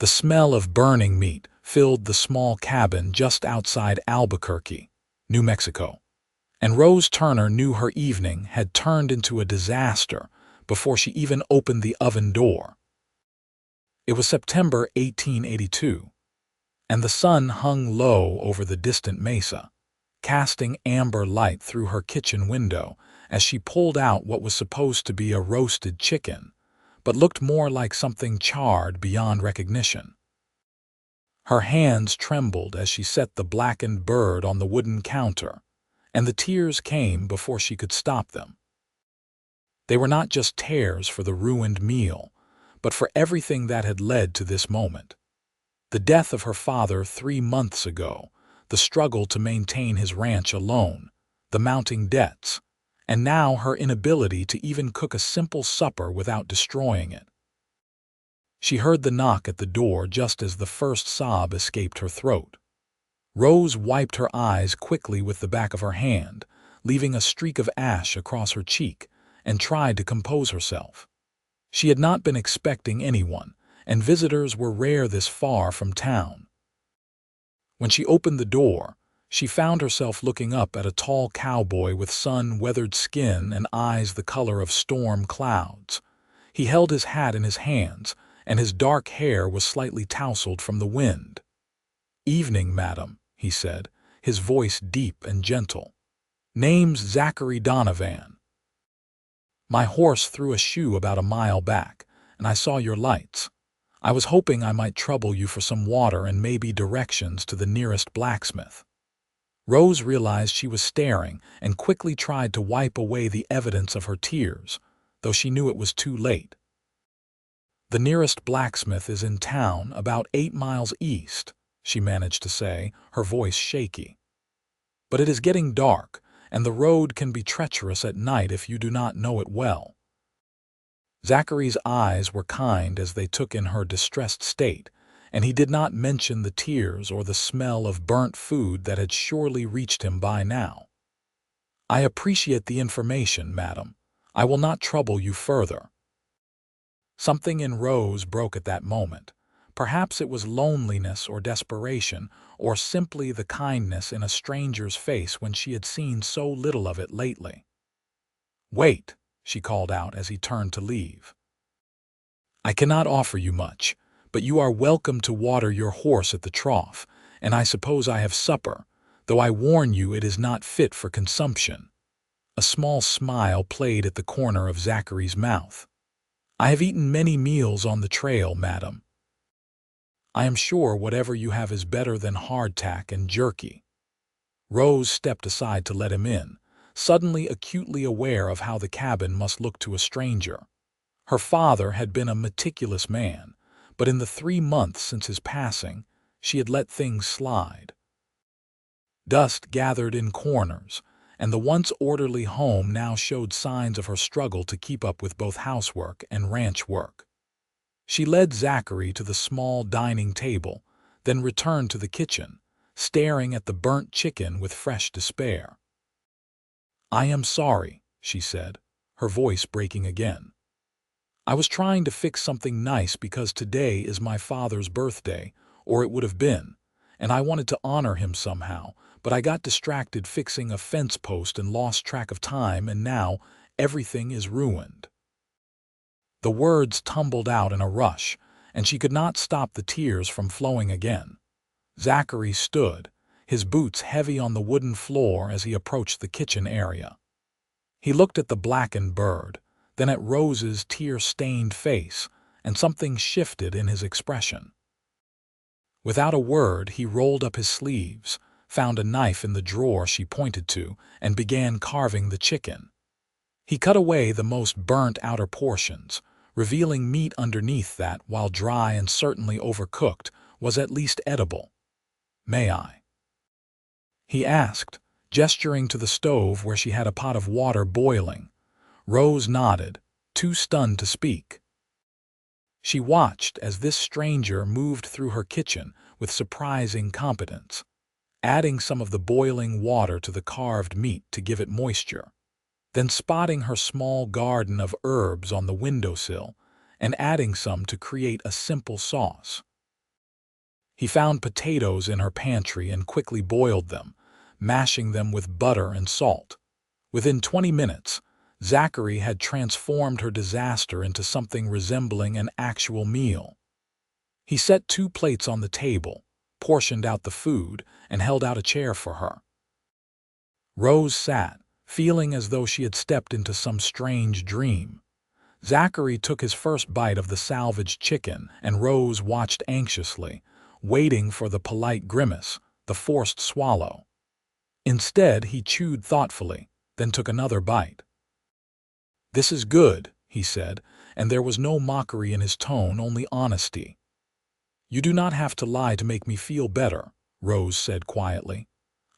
The smell of burning meat filled the small cabin just outside Albuquerque, New Mexico, and Rose Turner knew her evening had turned into a disaster before she even opened the oven door. It was September 1882, and the sun hung low over the distant mesa, casting amber light through her kitchen window as she pulled out what was supposed to be a roasted chicken, but looked more like something charred beyond recognition. Her hands trembled as she set the blackened bird on the wooden counter, and the tears came before she could stop them. They were not just tears for the ruined meal, but for everything that had led to this moment. The death of her father 3 months ago, the struggle to maintain his ranch alone, the mounting debts, and now her inability to even cook a simple supper without destroying it. She heard the knock at the door just as the first sob escaped her throat. Rose wiped her eyes quickly with the back of her hand, leaving a streak of ash across her cheek, and tried to compose herself. She had not been expecting anyone, and visitors were rare this far from town. When she opened the door, she found herself looking up at a tall cowboy with sun-weathered skin and eyes the color of storm clouds. He held his hat in his hands, and his dark hair was slightly tousled from the wind. "Evening, madam," he said, his voice deep and gentle. "Name's Zachary Donovan. My horse threw a shoe about a mile back, and I saw your lights. I was hoping I might trouble you for some water and maybe directions to the nearest blacksmith." Rose realized she was staring and quickly tried to wipe away the evidence of her tears, though she knew it was too late. "The nearest blacksmith is in town, about 8 miles east," she managed to say, her voice shaky. "But it is getting dark, and the road can be treacherous at night if you do not know it well." Zachary's eyes were kind as they took in her distressed state, and he did not mention the tears or the smell of burnt food that had surely reached him by now. "I appreciate the information, madam. I will not trouble you further." Something in Rose broke at that moment. Perhaps it was loneliness or desperation, or simply the kindness in a stranger's face when she had seen so little of it lately. "Wait," she called out as he turned to leave. "I cannot offer you much, but you are welcome to water your horse at the trough, and I suppose I have supper, though I warn you it is not fit for consumption." A small smile played at the corner of Zachary's mouth. "I have eaten many meals on the trail, madam. I am sure whatever you have is better than hardtack and jerky." Rose stepped aside to let him in, suddenly acutely aware of how the cabin must look to a stranger. Her father had been a meticulous man, but in the 3 months since his passing, she had let things slide. Dust gathered in corners, and the once orderly home now showed signs of her struggle to keep up with both housework and ranch work. She led Zachary to the small dining table, then returned to the kitchen, staring at the burnt chicken with fresh despair. "I am sorry," she said, her voice breaking again. "I was trying to fix something nice because today is my father's birthday, or it would have been, and I wanted to honor him somehow, but I got distracted fixing a fence post and lost track of time, and now everything is ruined." The words tumbled out in a rush, and she could not stop the tears from flowing again. Zachary stood, his boots heavy on the wooden floor as he approached the kitchen area. He looked at the blackened bird, then at Rose's tear-stained face, and something shifted in his expression. Without a word, he rolled up his sleeves, found a knife in the drawer she pointed to, and began carving the chicken. He cut away the most burnt outer portions, revealing meat underneath that, while dry and certainly overcooked, was at least edible. "May I?" he asked, gesturing to the stove where she had a pot of water boiling. Rose nodded, too stunned to speak. She watched as this stranger moved through her kitchen with surprising competence, adding some of the boiling water to the carved meat to give it moisture, then spotting her small garden of herbs on the windowsill and adding some to create a simple sauce. He found potatoes in her pantry and quickly boiled them, mashing them with butter and salt. Within 20 minutes, Zachary had transformed her disaster into something resembling an actual meal. He set 2 plates on the table, portioned out the food, and held out a chair for her. Rose sat, feeling as though she had stepped into some strange dream. Zachary took his first bite of the salvaged chicken, and Rose watched anxiously, waiting for the polite grimace, the forced swallow. Instead, he chewed thoughtfully, then took another bite. "This is good," he said, and there was no mockery in his tone, only honesty. "You do not have to lie to make me feel better," Rose said quietly.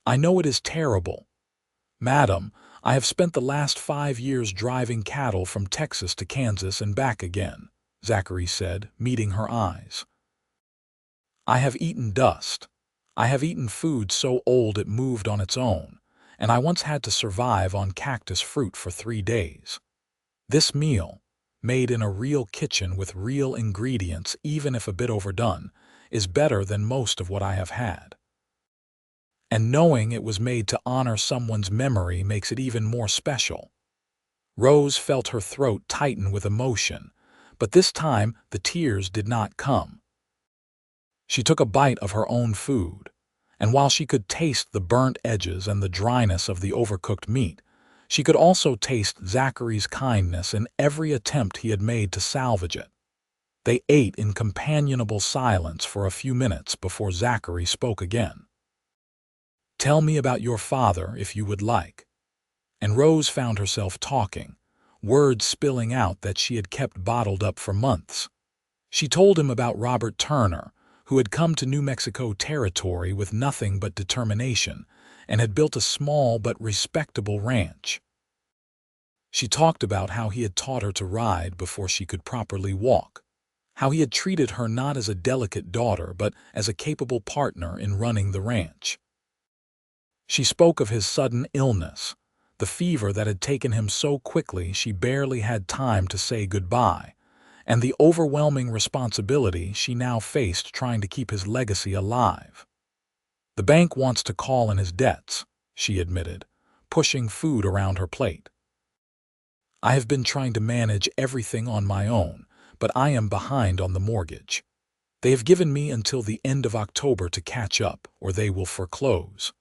"I know it is terrible. Madam, I have spent the last 5 years driving cattle from Texas to Kansas and back again," Zachary said, meeting her eyes. "I have eaten dust. I have eaten food so old it moved on its own, and I once had to survive on cactus fruit for 3 days. This meal, made in a real kitchen with real ingredients, even if a bit overdone, is better than most of what I have had. And knowing it was made to honor someone's memory makes it even more special." Rose felt her throat tighten with emotion, but this time the tears did not come. She took a bite of her own food, and while she could taste the burnt edges and the dryness of the overcooked meat, she could also taste Zachary's kindness in every attempt he had made to salvage it. They ate in companionable silence for a few minutes before Zachary spoke again. "Tell me about your father, if you would like." And Rose found herself talking, words spilling out that she had kept bottled up for months. She told him about Robert Turner, who had come to New Mexico territory with nothing but determination and had built a small but respectable ranch. She talked about how he had taught her to ride before she could properly walk, how he had treated her not as a delicate daughter but as a capable partner in running the ranch. She spoke of his sudden illness, the fever that had taken him so quickly she barely had time to say goodbye, and the overwhelming responsibility she now faced trying to keep his legacy alive. "The bank wants to call in his debts," she admitted, pushing food around her plate. "I have been trying to manage everything on my own, but I am behind on the mortgage. They have given me until the end of October to catch up, or they will foreclose.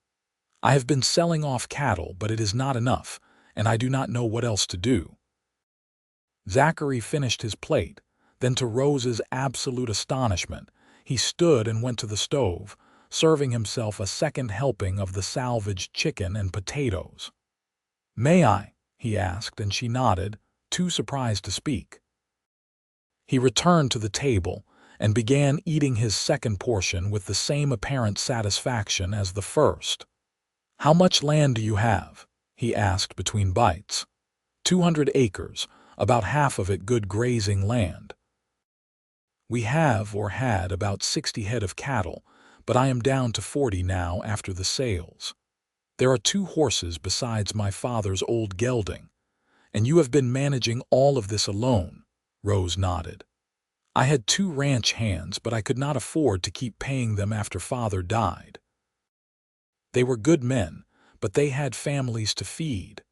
I have been selling off cattle, but it is not enough, and I do not know what else to do." Zachary finished his plate, then to Rose's absolute astonishment, he stood and went to the stove, serving himself a second helping of the salvaged chicken and potatoes. "May I?" he asked, and she nodded, too surprised to speak. He returned to the table and began eating his second portion with the same apparent satisfaction as the first. "How much land do you have?" he asked between bites. 200 acres, about half of it good grazing land." "We have or had about 60 head of cattle, but I am down to 40 now after the sales. There are 2 horses besides my father's old gelding. And you have been managing all of this alone," Rose nodded. "I had 2 ranch hands, but I could not afford to keep paying them after father died. They were good men, but they had families to feed."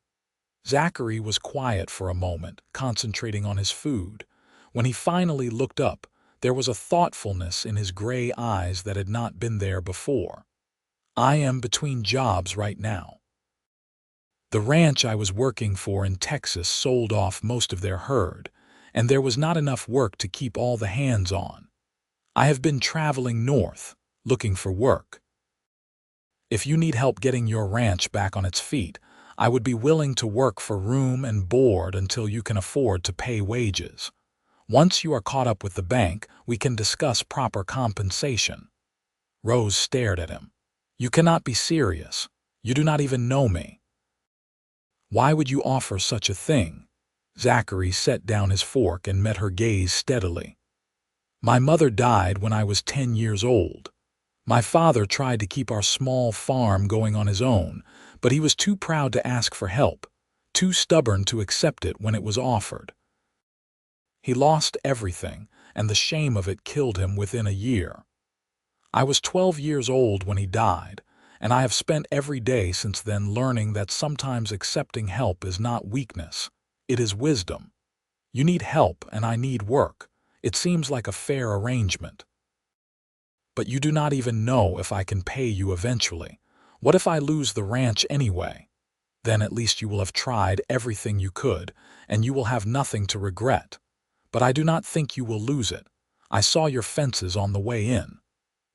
Zachary was quiet for a moment, concentrating on his food. When he finally looked up, there was a thoughtfulness in his gray eyes that had not been there before. "I am between jobs right now. The ranch I was working for in Texas sold off most of their herd, and there was not enough work to keep all the hands on. I have been traveling north, looking for work. If you need help getting your ranch back on its feet, I would be willing to work for room and board until you can afford to pay wages. Once you are caught up with the bank, we can discuss proper compensation." Rose stared at him. "You cannot be serious. You do not even know me." "Why would you offer such a thing?" Zachary set down his fork and met her gaze steadily. "My mother died when I was 10 years old. My father tried to keep our small farm going on his own, but he was too proud to ask for help, too stubborn to accept it when it was offered. He lost everything, and the shame of it killed him within a year. I was 12 years old when he died, and I have spent every day since then learning that sometimes accepting help is not weakness, it is wisdom. You need help and I need work. It seems like a fair arrangement. But you do not even know if I can pay you eventually. What if I lose the ranch anyway? Then at least you will have tried everything you could, and you will have nothing to regret. But I do not think you will lose it. I saw your fences on the way in.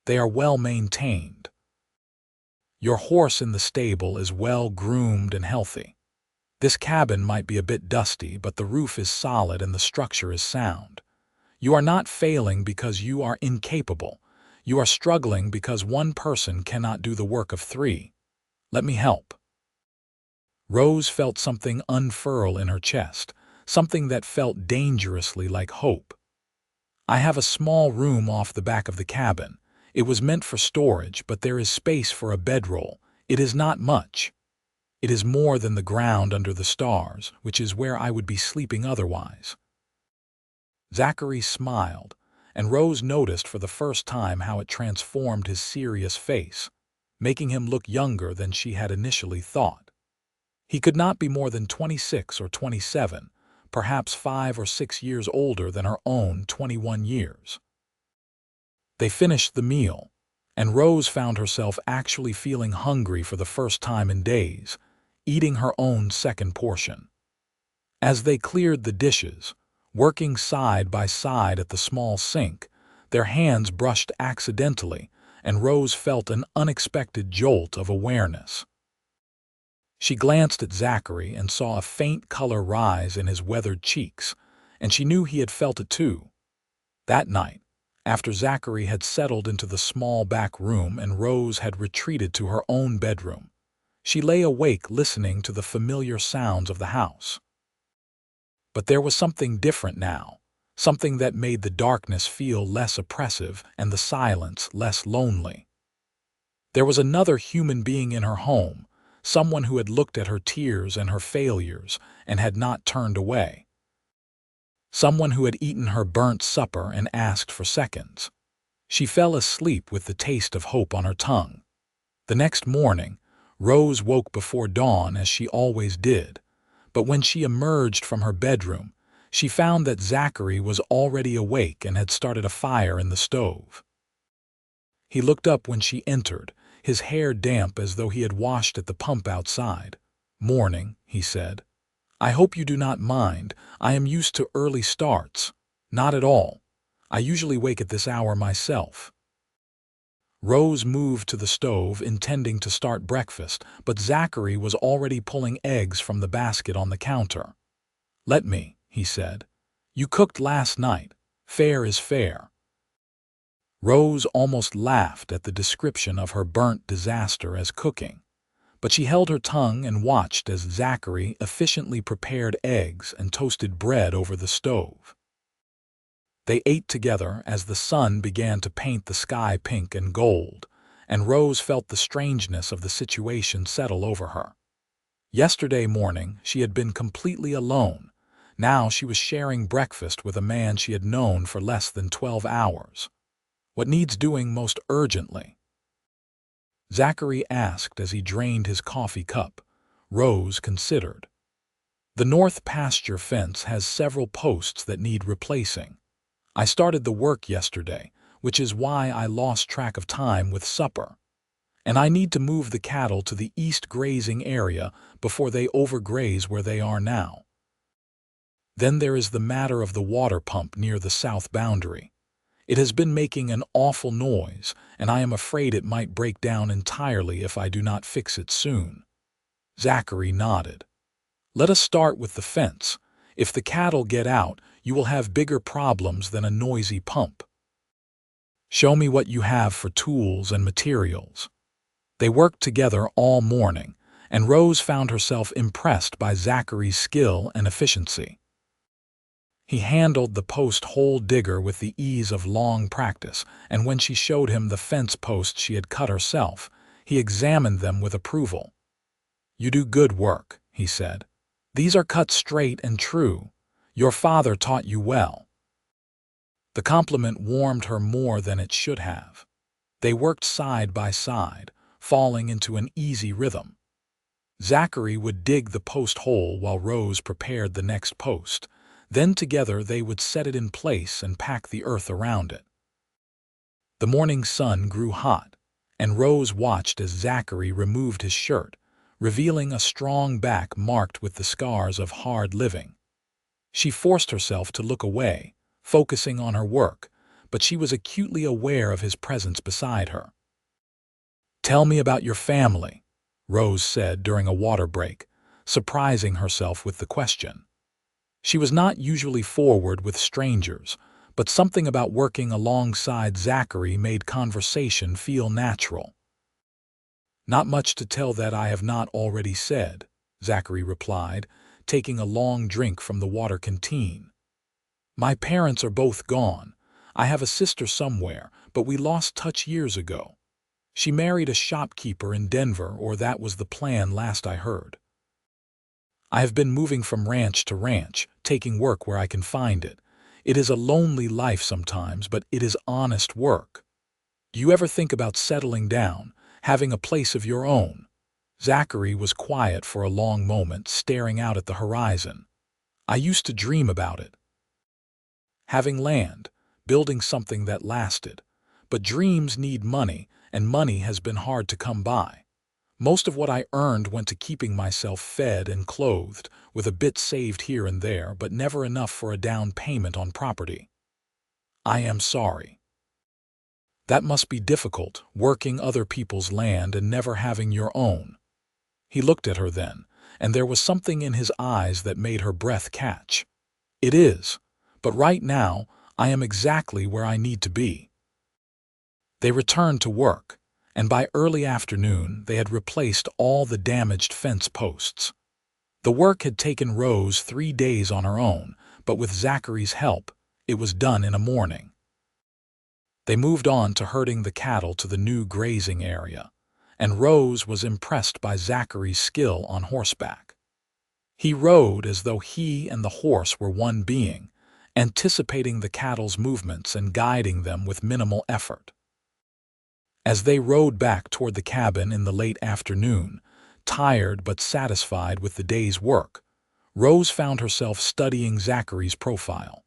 They are well maintained. Your horse in the stable is well groomed and healthy. This cabin might be a bit dusty, but the roof is solid and the structure is sound. You are not failing because you are incapable. You are struggling because one person cannot do the work of three. Let me help. Rose felt something unfurl in her chest, something that felt dangerously like hope. I have a small room off the back of the cabin. It was meant for storage, but there is space for a bedroll. It is not much. It is more than the ground under the stars, which is where I would be sleeping otherwise. Zachary smiled, and Rose noticed for the first time how it transformed his serious face, making him look younger than she had initially thought. He could not be more than 26 or 27, perhaps 5 or 6 years older than her own 21 years. They finished the meal, and Rose found herself actually feeling hungry for the first time in days, eating her own second portion. As they cleared the dishes, working side by side at the small sink, their hands brushed accidentally, and Rose felt an unexpected jolt of awareness. She glanced at Zachary and saw a faint color rise in his weathered cheeks, and she knew he had felt it too. That night, after Zachary had settled into the small back room and Rose had retreated to her own bedroom, she lay awake listening to the familiar sounds of the house. But there was something different now, something that made the darkness feel less oppressive and the silence less lonely. There was another human being in her home, someone who had looked at her tears and her failures and had not turned away. Someone who had eaten her burnt supper and asked for seconds. She fell asleep with the taste of hope on her tongue. The next morning, Rose woke before dawn as she always did, but when she emerged from her bedroom, she found that Zachary was already awake and had started a fire in the stove. He looked up when she entered, his hair damp as though he had washed at the pump outside. "Morning," he said. "I hope you do not mind. I am used to early starts." "Not at all. I usually wake at this hour myself." Rose moved to the stove, intending to start breakfast, but Zachary was already pulling eggs from the basket on the counter. "Let me," he said. "You cooked last night. Fair is fair." Rose almost laughed at the description of her burnt disaster as cooking, but she held her tongue and watched as Zachary efficiently prepared eggs and toasted bread over the stove. They ate together as the sun began to paint the sky pink and gold, and Rose felt the strangeness of the situation settle over her. Yesterday morning, she had been completely alone. Now she was sharing breakfast with a man she had known for less than 12 hours. "What needs doing most urgently?" Zachary asked as he drained his coffee cup. Rose considered. "The north pasture fence has several posts that need replacing. I started the work yesterday, which is why I lost track of time with supper. And I need to move the cattle to the east grazing area before they overgraze where they are now. Then there is the matter of the water pump near the south boundary. It has been making an awful noise, and I am afraid it might break down entirely if I do not fix it soon." Zachary nodded. "Let us start with the fence. If the cattle get out, you will have bigger problems than a noisy pump. Show me what you have for tools and materials." They worked together all morning, and Rose found herself impressed by Zachary's skill and efficiency. He handled the post-hole digger with the ease of long practice, and when she showed him the fence posts she had cut herself, he examined them with approval. "You do good work," he said. "These are cut straight and true. Your father taught you well." The compliment warmed her more than it should have. They worked side by side, falling into an easy rhythm. Zachary would dig the post hole while Rose prepared the next post. Then together they would set it in place and pack the earth around it. The morning sun grew hot, and Rose watched as Zachary removed his shirt, revealing a strong back marked with the scars of hard living. She forced herself to look away, focusing on her work, but she was acutely aware of his presence beside her. "Tell me about your family," Rose said during a water break, surprising herself with the question. She was not usually forward with strangers, but something about working alongside Zachary made conversation feel natural. "Not much to tell that I have not already said," Zachary replied, taking a long drink from the water canteen. "My parents are both gone. I have a sister somewhere, but we lost touch years ago. She married a shopkeeper in Denver, or that was the plan last I heard. I have been moving from ranch to ranch, taking work where I can find it. It is a lonely life sometimes, but it is honest work. Do you ever think about settling down, having a place of your own?" Zachary was quiet for a long moment, staring out at the horizon. "I used to dream about it. Having land, building something that lasted. But dreams need money, and money has been hard to come by. Most of what I earned went to keeping myself fed and clothed, with a bit saved here and there, but never enough for a down payment on property. I am sorry. That must be difficult, working other people's land and never having your own." He looked at her then, and there was something in his eyes that made her breath catch. "It is, but right now, I am exactly where I need to be." They returned to work, and by early afternoon they had replaced all the damaged fence posts. The work had taken Rose 3 days on her own, but with Zachary's help, it was done in a morning. They moved on to herding the cattle to the new grazing area, and Rose was impressed by Zachary's skill on horseback. He rode as though he and the horse were one being, anticipating the cattle's movements and guiding them with minimal effort. As they rode back toward the cabin in the late afternoon, tired but satisfied with the day's work, Rose found herself studying Zachary's profile.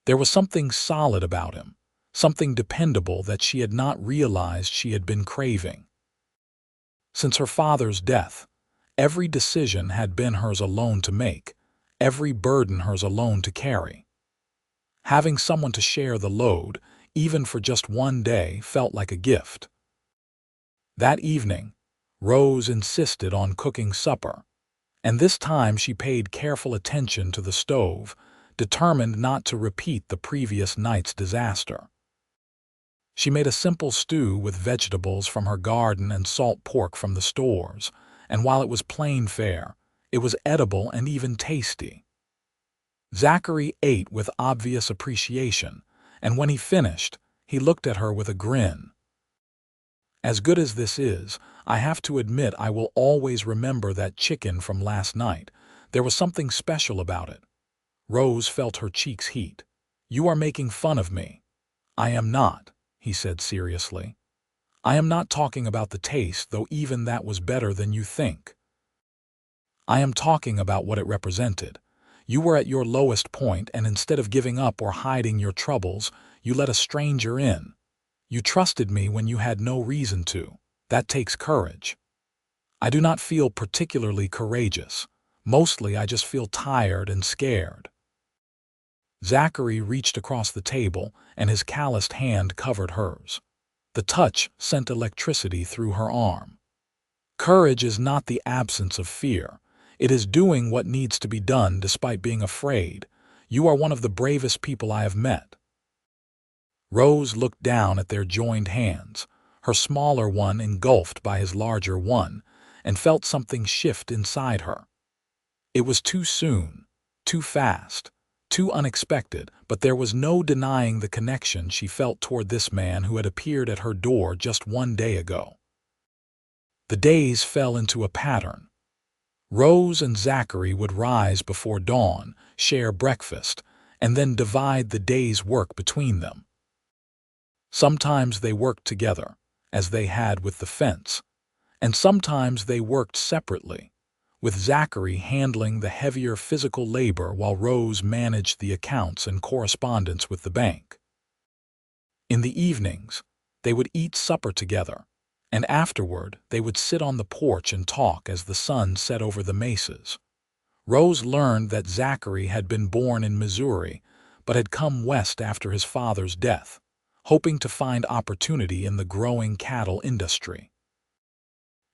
There was something solid about him, something dependable that she had not realized she had been craving. Since her father's death, every decision had been hers alone to make, every burden hers alone to carry. Having someone to share the load, even for just one day, felt like a gift. That evening, Rose insisted on cooking supper, and this time she paid careful attention to the stove, determined not to repeat the previous night's disaster. She made a simple stew with vegetables from her garden and salt pork from the stores, and while it was plain fare, it was edible and even tasty. Zachary ate with obvious appreciation, and when he finished, he looked at her with a grin. "As good as this is, I have to admit I will always remember that chicken from last night. There was something special about it." Rose felt her cheeks heat. "You are making fun of me." "I am not," he said seriously. "I am not talking about the taste, though even that was better than you think. I am talking about what it represented. You were at your lowest point, and instead of giving up or hiding your troubles, you let a stranger in. You trusted me when you had no reason to. That takes courage. I do not feel particularly courageous. Mostly I just feel tired and scared." Zachary reached across the table, and his calloused hand covered hers. The touch sent electricity through her arm. "Courage is not the absence of fear. It is doing what needs to be done despite being afraid. You are one of the bravest people I have met." Rose looked down at their joined hands, her smaller one engulfed by his larger one, and felt something shift inside her. It was too soon, too fast, too unexpected, but there was no denying the connection she felt toward this man who had appeared at her door just 1 day ago. The days fell into a pattern. Rose and Zachary would rise before dawn, share breakfast, and then divide the day's work between them. Sometimes they worked together, as they had with the fence, and sometimes they worked separately, with Zachary handling the heavier physical labor while Rose managed the accounts and correspondence with the bank. In the evenings, they would eat supper together, and afterward they would sit on the porch and talk as the sun set over the mesas. Rose learned that Zachary had been born in Missouri but had come west after his father's death, hoping to find opportunity in the growing cattle industry.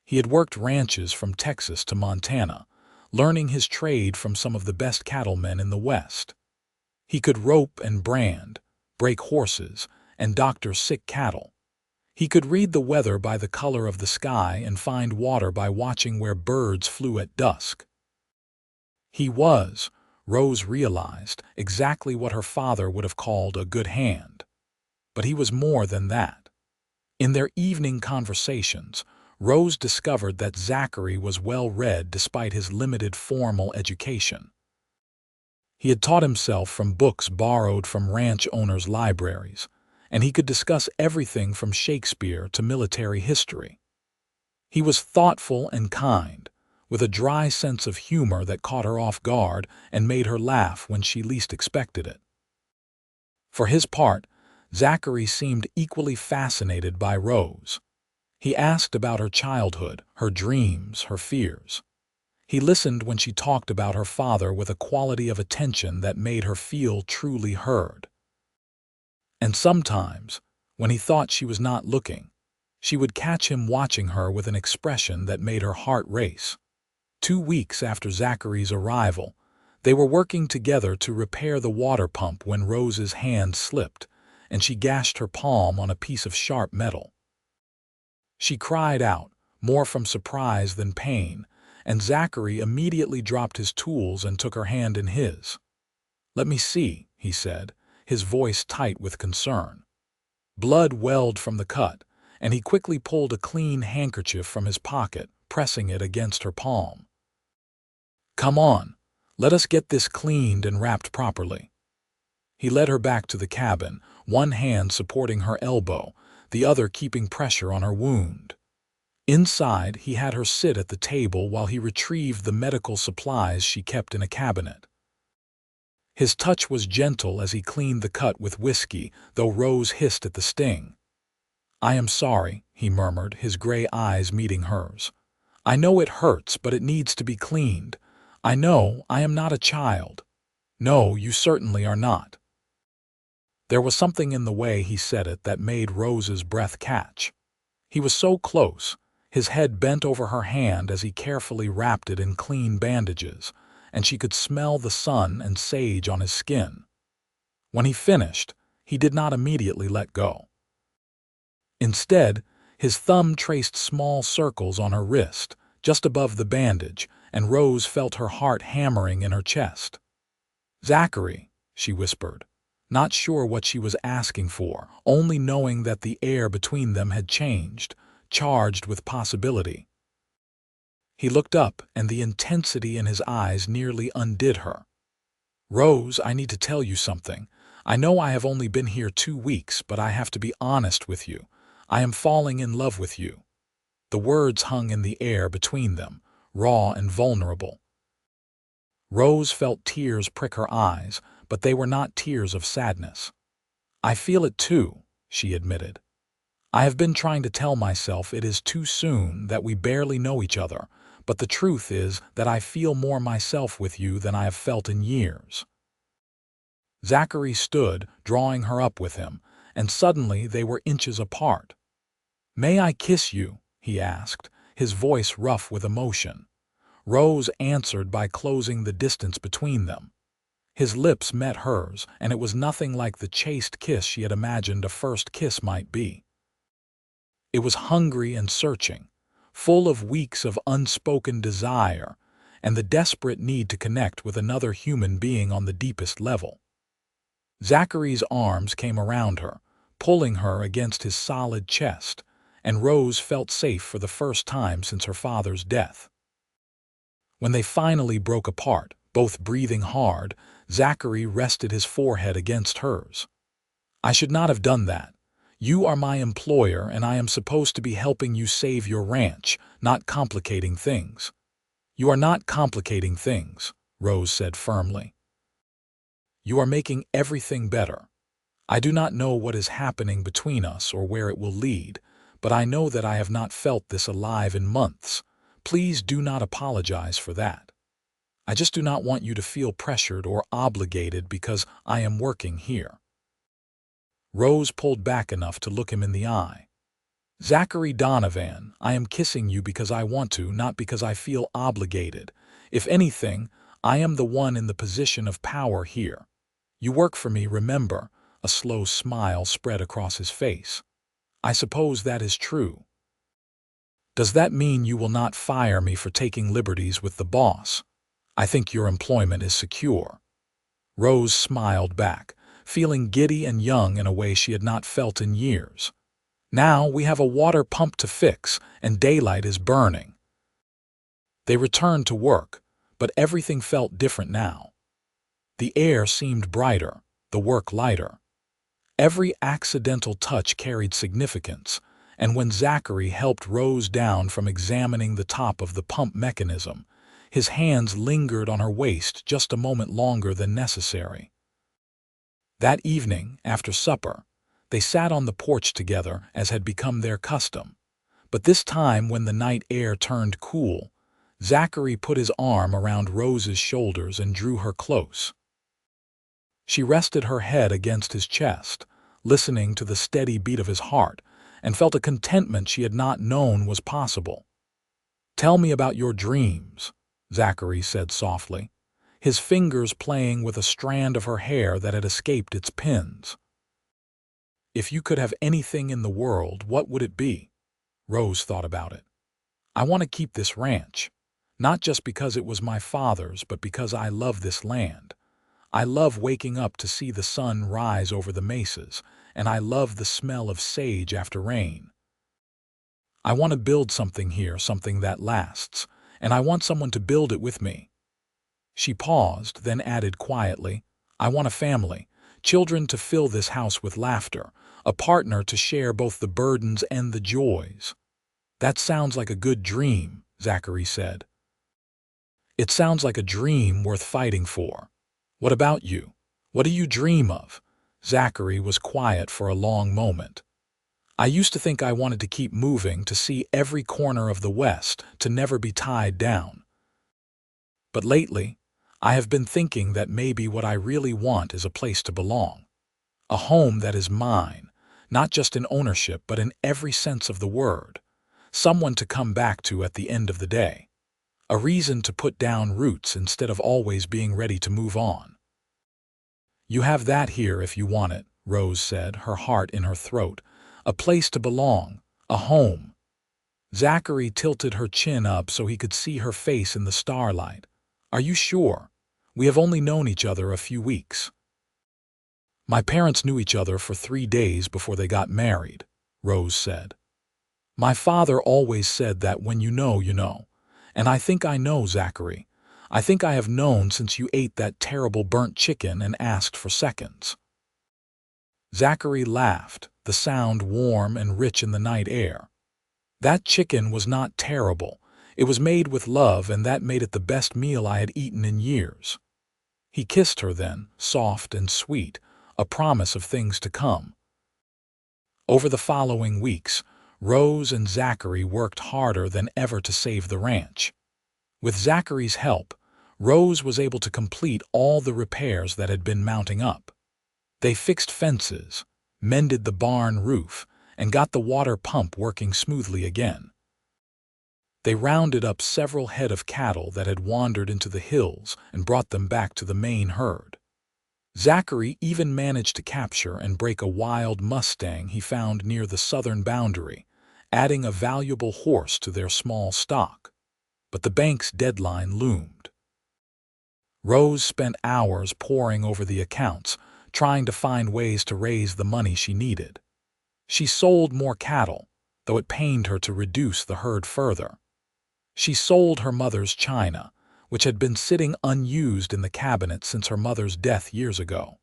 He had worked ranches from Texas to Montana, learning his trade from some of the best cattlemen in the West. He could rope and brand, break horses, and doctor sick cattle. He could read the weather by the color of the sky and find water by watching where birds flew at dusk. He was, Rose realized, exactly what her father would have called a good hand. But he was more than that. In their evening conversations, Rose discovered that Zachary was well-read despite his limited formal education. He had taught himself from books borrowed from ranch owners' libraries, and he could discuss everything from Shakespeare to military history. He was thoughtful and kind, with a dry sense of humor that caught her off guard and made her laugh when she least expected it. For his part, Zachary seemed equally fascinated by Rose. He asked about her childhood, her dreams, her fears. He listened when she talked about her father with a quality of attention that made her feel truly heard. And sometimes, when he thought she was not looking, she would catch him watching her with an expression that made her heart race. 2 weeks after Zachary's arrival, they were working together to repair the water pump when Rose's hand slipped, and she gashed her palm on a piece of sharp metal. She cried out, more from surprise than pain, and Zachary immediately dropped his tools and took her hand in his. "Let me see," he said, his voice tight with concern. Blood welled from the cut, and he quickly pulled a clean handkerchief from his pocket, pressing it against her palm. "Come on, let us get this cleaned and wrapped properly." He led her back to the cabin, one hand supporting her elbow, the other keeping pressure on her wound. Inside, he had her sit at the table while he retrieved the medical supplies she kept in a cabinet. His touch was gentle as he cleaned the cut with whiskey, though Rose hissed at the sting. "I am sorry," he murmured, his gray eyes meeting hers. "I know it hurts, but it needs to be cleaned. I know I am not a child." "No, you certainly are not." There was something in the way he said it that made Rose's breath catch. He was so close, his head bent over her hand as he carefully wrapped it in clean bandages, and she could smell the sun and sage on his skin. When he finished, he did not immediately let go. Instead, his thumb traced small circles on her wrist, just above the bandage, and Rose felt her heart hammering in her chest. "Zachary," she whispered, not sure what she was asking for, only knowing that the air between them had changed, charged with possibility. He looked up, and the intensity in his eyes nearly undid her. "Rose, I need to tell you something. I know I have only been here 2 weeks, but I have to be honest with you. I am falling in love with you." The words hung in the air between them, raw and vulnerable. Rose felt tears prick her eyes, but they were not tears of sadness. "I feel it too," she admitted. "I have been trying to tell myself it is too soon, that we barely know each other, but the truth is that I feel more myself with you than I have felt in years." Zachary stood, drawing her up with him, and suddenly they were inches apart. "May I kiss you?" he asked, his voice rough with emotion. Rose answered by closing the distance between them. His lips met hers, and it was nothing like the chaste kiss she had imagined a first kiss might be. It was hungry and searching, full of weeks of unspoken desire and the desperate need to connect with another human being on the deepest level. Zachary's arms came around her, pulling her against his solid chest, and Rose felt safe for the first time since her father's death. When they finally broke apart, both breathing hard, Zachary rested his forehead against hers. "I should not have done that. You are my employer, and I am supposed to be helping you save your ranch, not complicating things." "You are not complicating things," Rose said firmly. "You are making everything better. I do not know what is happening between us or where it will lead, but I know that I have not felt this alive in months. Please do not apologize for that. I just do not want you to feel pressured or obligated because I am working here." Rose pulled back enough to look him in the eye. "Zachary Donovan, I am kissing you because I want to, not because I feel obligated. If anything, I am the one in the position of power here. You work for me, remember?" A slow smile spread across his face. "I suppose that is true. Does that mean you will not fire me for taking liberties with the boss? I think your employment is secure." Rose smiled back, feeling giddy and young in a way she had not felt in years. "Now we have a water pump to fix, and daylight is burning." They returned to work, but everything felt different now. The air seemed brighter, the work lighter. Every accidental touch carried significance, and when Zachary helped Rose down from examining the top of the pump mechanism, his hands lingered on her waist just a moment longer than necessary. That evening, after supper, they sat on the porch together as had become their custom. But this time, when the night air turned cool, Zachary put his arm around Rose's shoulders and drew her close. She rested her head against his chest, listening to the steady beat of his heart, and felt a contentment she had not known was possible. "Tell me about your dreams," Zachary said softly, his fingers playing with a strand of her hair that had escaped its pins. "If you could have anything in the world, what would it be?" Rose thought about it. "I want to keep this ranch, not just because it was my father's, but because I love this land. I love waking up to see the sun rise over the mesas, and I love the smell of sage after rain. I want to build something here, something that lasts, and I want someone to build it with me." She paused, then added quietly, "I want a family, children to fill this house with laughter, a partner to share both the burdens and the joys." "That sounds like a good dream," Zachary said. "It sounds like a dream worth fighting for. What about you? What do you dream of?" Zachary was quiet for a long moment. "I used to think I wanted to keep moving, to see every corner of the West, to never be tied down. But lately, I have been thinking that maybe what I really want is a place to belong. A home that is mine, not just in ownership, but in every sense of the word. Someone to come back to at the end of the day. A reason to put down roots instead of always being ready to move on." "You have that here if you want it," Rose said, her heart in her throat. "A place to belong, a home." Zachary tilted her chin up so he could see her face in the starlight. "Are you sure? We have only known each other a few weeks." "My parents knew each other for 3 days before they got married," Rose said. "My father always said that when you know, you know. And I think I know, Zachary. I think I have known since you ate that terrible burnt chicken and asked for seconds." Zachary laughed, the sound warm and rich in the night air. "That chicken was not terrible. It was made with love, and that made it the best meal I had eaten in years." He kissed her then, soft and sweet, a promise of things to come. Over the following weeks, Rose and Zachary worked harder than ever to save the ranch. With Zachary's help, Rose was able to complete all the repairs that had been mounting up. They fixed fences, mended the barn roof, and got the water pump working smoothly again. They rounded up several head of cattle that had wandered into the hills and brought them back to the main herd. Zachary even managed to capture and break a wild Mustang he found near the southern boundary, adding a valuable horse to their small stock. But the bank's deadline loomed. Rose spent hours poring over the accounts, trying to find ways to raise the money she needed. She sold more cattle, though it pained her to reduce the herd further. She sold her mother's china, which had been sitting unused in the cabinet since her mother's death years ago.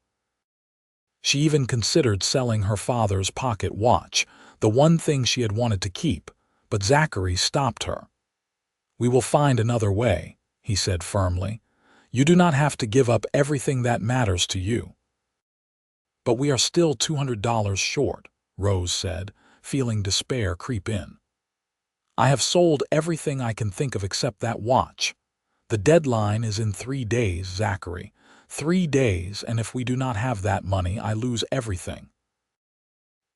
She even considered selling her father's pocket watch, the one thing she had wanted to keep, but Zachary stopped her. "We will find another way," he said firmly. "You do not have to give up everything that matters to you." "But we are still $200 short," Rose said, feeling despair creep in. "I have sold everything I can think of except that watch. The deadline is in 3 days, Zachary. 3 days, and if we do not have that money, I lose everything."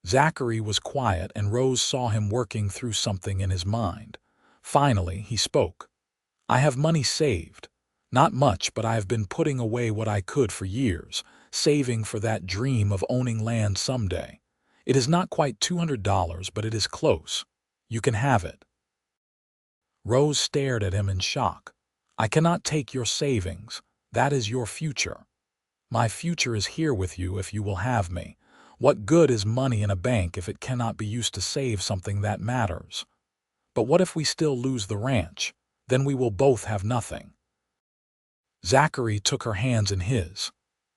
Zachary was quiet, and Rose saw him working through something in his mind. Finally, he spoke. "I have money saved. Not much, but I have been putting away what I could for years, saving for that dream of owning land someday. It is not quite $200, but it is close. You can have it." Rose stared at him in shock. "I cannot take your savings. That is your future." "My future is here with you if you will have me. What good is money in a bank if it cannot be used to save something that matters? But what if we still lose the ranch? Then we will both have nothing." Zachary took her hands in his.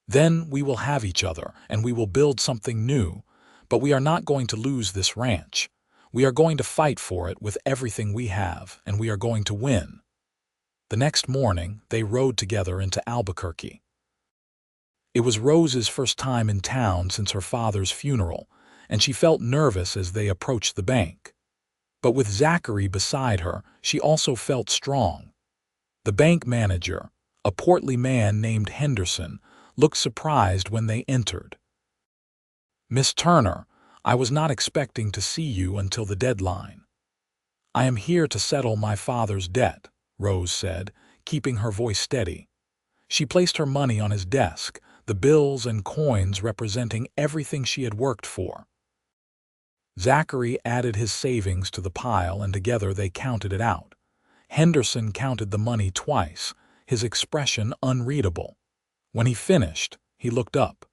"Then we will have each other, and we will build something new. But we are not going to lose this ranch. We are going to fight for it with everything we have, and we are going to win." The next morning, they rode together into Albuquerque. It was Rose's first time in town since her father's funeral, and she felt nervous as they approached the bank. But with Zachary beside her, she also felt strong. The bank manager, a portly man named Henderson, looked surprised when they entered. "Miss Turner, I was not expecting to see you until the deadline." "I am here to settle my father's debt," Rose said, keeping her voice steady. She placed her money on his desk, the bills and coins representing everything she had worked for. Zachary added his savings to the pile, and together they counted it out. Henderson counted the money twice, his expression unreadable. When he finished, he looked up.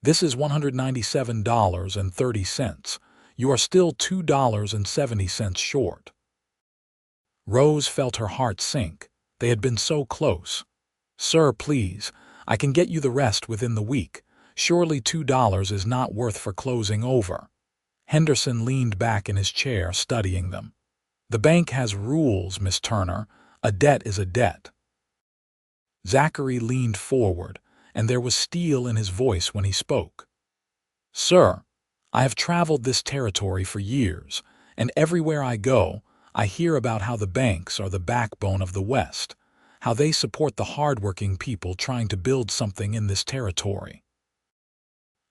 "This is $197.30. You are still $2.70 short." Rose felt her heart sink. They had been so close. "Sir, please, I can get you the rest within the week. Surely $2 is not worth for closing over." Henderson leaned back in his chair, studying them. "The bank has rules, Miss Turner. A debt is a debt." Zachary leaned forward, and there was steel in his voice when he spoke. "Sir, I have traveled this territory for years, and everywhere I go, I hear about how the banks are the backbone of the West, how they support the hardworking people trying to build something in this territory.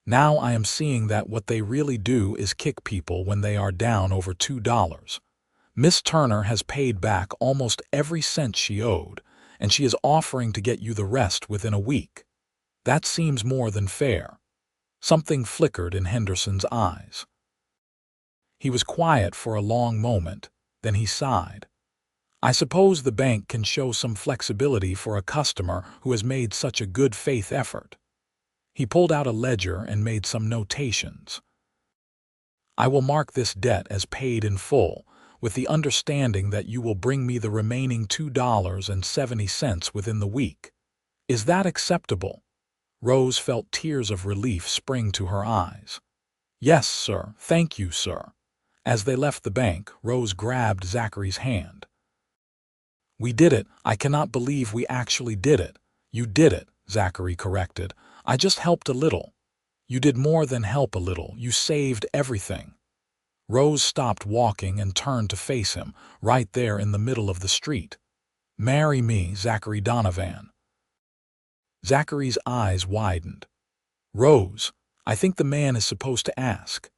Now I am seeing that what they really do is kick people when they are down over $2. Miss Turner has paid back almost every cent she owed, and she is offering to get you the rest within a week. That seems more than fair." Something flickered in Henderson's eyes. He was quiet for a long moment, then he sighed. "I suppose the bank can show some flexibility for a customer who has made such a good faith effort." He pulled out a ledger and made some notations. "I will mark this debt as paid in full, with the understanding that you will bring me the remaining $2.70 within the week. Is that acceptable?" Rose felt tears of relief spring to her eyes. "Yes, sir. Thank you, sir." As they left the bank, Rose grabbed Zachary's hand. "We did it. I cannot believe we actually did it." "You did it," Zachary corrected. "I just helped a little." "You did more than help a little. You saved everything." Rose stopped walking and turned to face him, right there in the middle of the street. "Marry me, Zachary Donovan." Zachary's eyes widened. "Rose, I think the man is supposed to ask.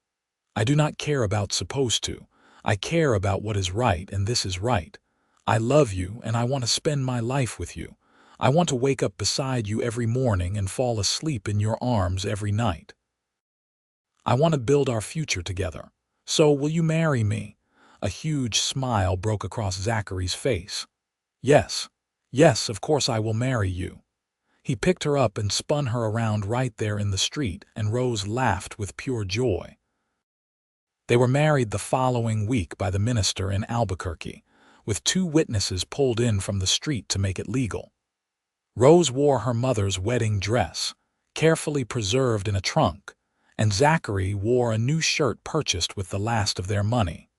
I do not care about supposed to. I care about what is right, and this is right. I love you, and I want to spend my life with you. I want to wake up beside you every morning and fall asleep in your arms every night. I want to build our future together. So will you marry me?" A huge smile broke across Zachary's face. "Yes, yes, of course I will marry you." He picked her up and spun her around right there in the street, and Rose laughed with pure joy. They were married the following week by the minister in Albuquerque, with 2 witnesses pulled in from the street to make it legal. Rose wore her mother's wedding dress, carefully preserved in a trunk, and Zachary wore a new shirt purchased with the last of their money.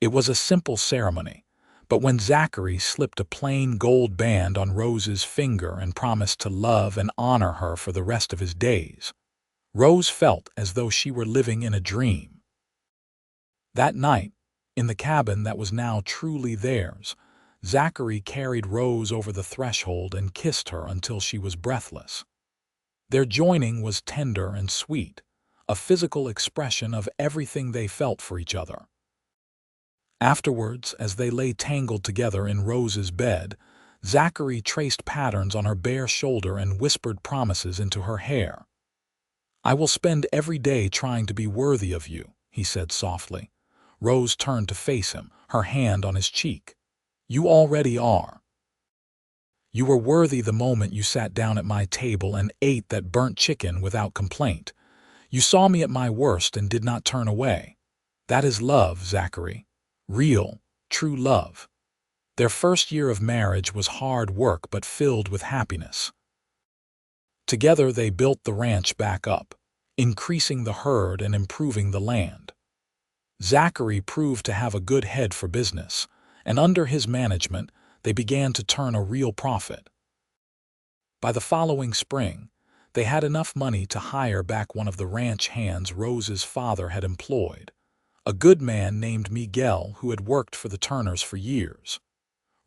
It was a simple ceremony, but when Zachary slipped a plain gold band on Rose's finger and promised to love and honor her for the rest of his days, Rose felt as though she were living in a dream. That night, in the cabin that was now truly theirs, Zachary carried Rose over the threshold and kissed her until she was breathless. Their joining was tender and sweet, a physical expression of everything they felt for each other. Afterwards, as they lay tangled together in Rose's bed, Zachary traced patterns on her bare shoulder and whispered promises into her hair. "I will spend every day trying to be worthy of you," he said softly. Rose turned to face him, her hand on his cheek. "You already are. You were worthy the moment you sat down at my table and ate that burnt chicken without complaint. You saw me at my worst and did not turn away. That is love, Zachary. Real, true love." Their first year of marriage was hard work but filled with happiness. Together they built the ranch back up, increasing the herd and improving the land. Zachary proved to have a good head for business, and under his management, they began to turn a real profit. By the following spring, they had enough money to hire back one of the ranch hands Rose's father had employed, a good man named Miguel who had worked for the Turners for years.